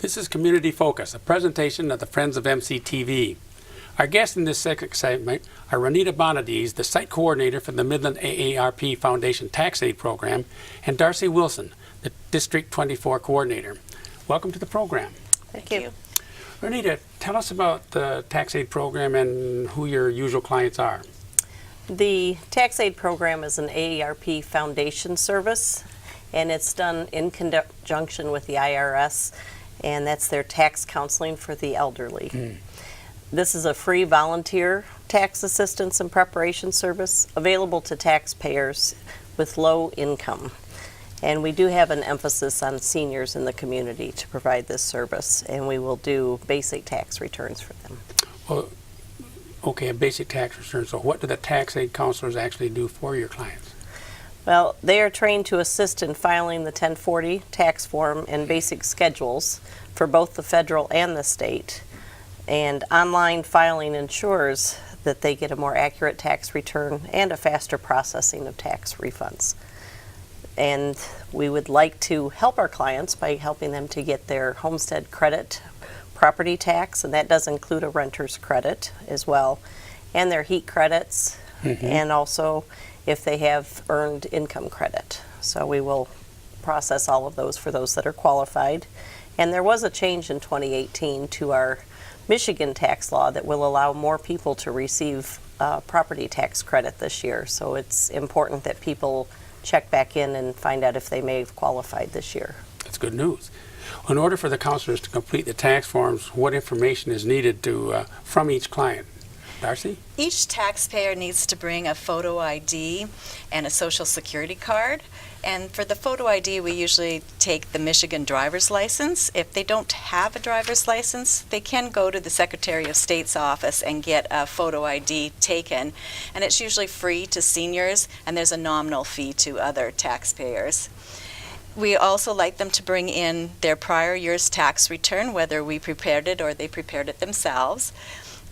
This is Community Focus, a presentation of the Friends of MCTV. Our guests in this second segment are Renita Bonadies, the site coordinator for the Midland AARP Foundation TaxAide program, and Darcy Wilson, the District 24 coordinator. Welcome to the program. Thank you. Renita, tell us about the TaxAide program and who your usual clients are. The TaxAide program is an AARP Foundation service, and it's done in conjunction with the IRS, and that's their tax counseling for the elderly. This is a free volunteer tax assistance and preparation service available to taxpayers with low income. And we do have an emphasis on seniors in the community to provide this service, and we will do basic tax returns for them. Well, okay, a basic tax return. So what do the TaxAide counselors actually do for your clients? Well, they are trained to assist in filing the 1040 tax form and basic schedules for both the federal and the state. And online filing ensures that they get a more accurate tax return and a faster processing of tax refunds. And we would like to help our clients by helping them to get their homestead credit, property tax, and that does include a renter's credit as well, and their heat credits, and also if they have earned income credit. So we will process all of those for those that are qualified. And there was a change in 2018 to our Michigan tax law that will allow more people to receive property tax credit this year. So it's important that people check back in and find out if they may have qualified this year. That's good news. In order for the counselors to complete the tax forms, what information is needed from each client? Darcy? Each taxpayer needs to bring a photo ID and a social security card. And for the photo ID, we usually take the Michigan driver's license. If they don't have a driver's license, they can go to the Secretary of State's office and get a photo ID taken. And it's usually free to seniors, and there's a nominal fee to other taxpayers. We also like them to bring in their prior year's tax return, whether we prepared it or they prepared it themselves.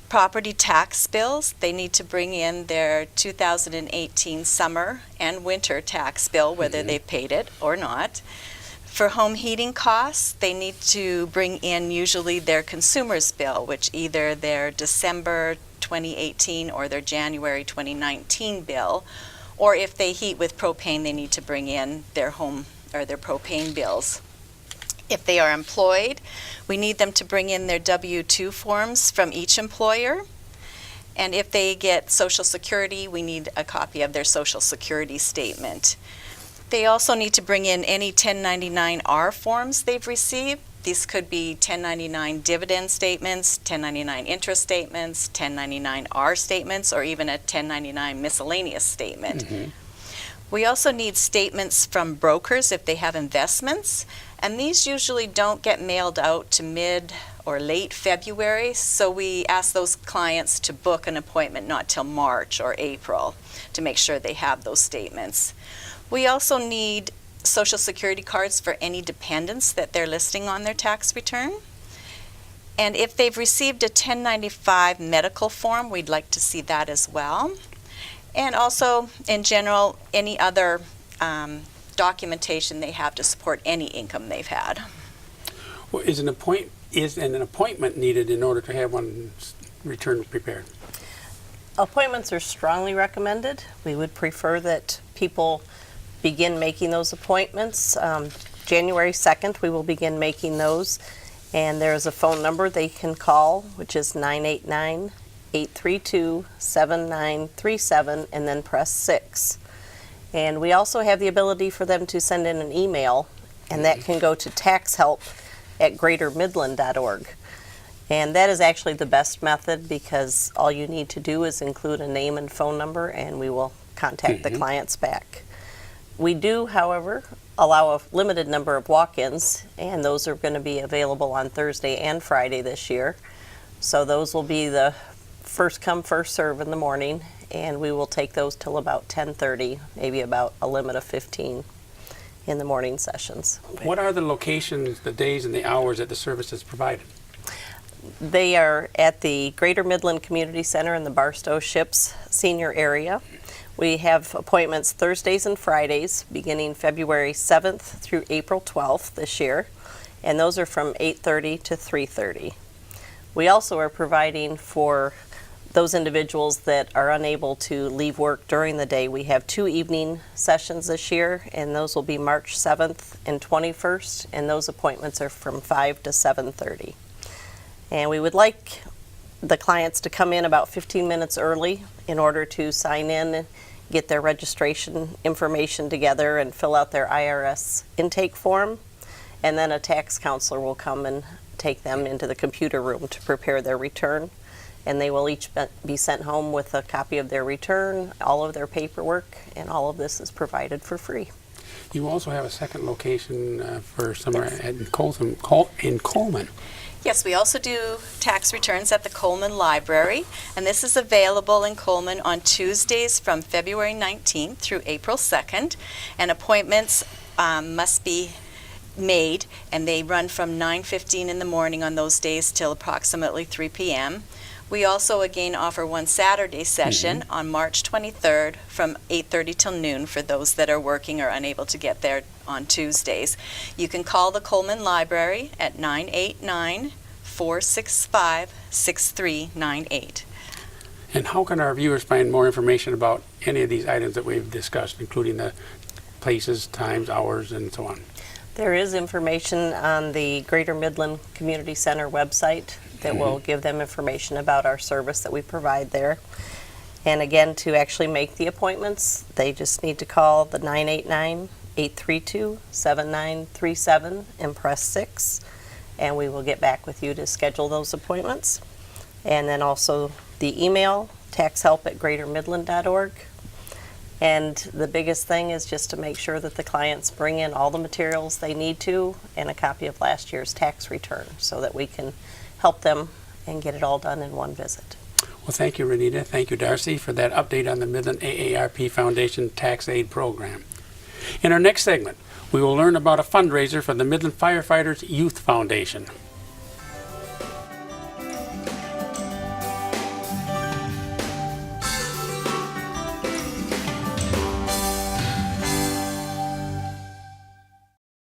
Property tax bills, they need to bring in their 2018 summer and winter tax bill, whether they paid it or not. For home heating costs, they need to bring in usually their consumer's bill, which either their December 2018 or their January 2019 bill, or if they heat with propane, they need to bring in their home or their propane bills. If they are employed, we need them to bring in their W-2 forms from each employer. And if they get Social Security, we need a copy of their Social Security statement. They also need to bring in any 1099-R forms they've received. These could be 1099 dividend statements, 1099 interest statements, 1099-R statements, or even a 1099 miscellaneous statement. We also need statements from brokers if they have investments. And these usually don't get mailed out to mid or late February, so we ask those clients to book an appointment not till March or April to make sure they have those statements. We also need Social Security cards for any dependents that they're listing on their tax return. And if they've received a 1095 medical form, we'd like to see that as well. And also, in general, any other documentation they have to support any income they've had. Well, is an appointment needed in order to have one return prepared? Appointments are strongly recommended. We would prefer that people begin making those appointments. January 2nd, we will begin making those. And there's a phone number they can call, which is 989-832-7937, and then press 6. And we also have the ability for them to send in an email, and that can go to taxhelp@greatermidland.org. And that is actually the best method because all you need to do is include a name and phone number, and we will contact the clients back. We do, however, allow a limited number of walk-ins, and those are going to be available on Thursday and Friday this year. So those will be the first come, first serve in the morning, and we will take those till about 10:30, maybe about a limit of 15 in the morning sessions. What are the locations, the days, and the hours that the service is provided? They are at the Greater Midland Community Center in the Barstow Ships senior area. We have appointments Thursdays and Fridays beginning February 7th through April 12th this year. and those are from 8:30 to 3:30. We also are providing for those individuals that are unable to leave work during the day. We have 2 evening sessions this year, and those will be March 7th and 21st, and those appointments are from 5 to 7:30. And we would like the clients to come in about 15 minutes early in order to sign in, get their registration information together, and fill out their IRS intake form. And then a tax counselor will come and take them into the computer room to prepare their return. And they will each be sent home with a copy of their return, all of their paperwork, and all of this is provided for free. You also have a second location for somewhere Yes. in Coleman. Yes, we also do tax returns at the Coleman Library, and this is available in Coleman on Tuesdays from February 19th through April 2nd, and appointments must be made, and they run from 9:15 in the morning on those days till approximately 3 p.m. We also again offer one Saturday session on March 23rd from 8:30 till noon for those that are working or unable to get there on Tuesdays. You can call the Coleman Library at 989-465-6398. And how can our viewers find more information about any of these items that we've discussed, including the places, times, hours, and so on? There is information on the Greater Midland Community Center website that will give them information about our service that we provide there. And again, to actually make the appointments, they just need to call the 989-832-7937 and press 6, and we will get back with you to schedule those appointments. And then also the email, taxhelp@greatermidland.org. And the biggest thing is just to make sure that the clients bring in all the materials they need to and a copy of last year's tax return so that we can help them and get it all done in one visit. Well, thank you, Renita. Thank you, Darcy, for that update on the Midland AARP Foundation Tax Aid Program. In our next segment, we will learn about a fundraiser for the Midland Firefighters Youth Foundation.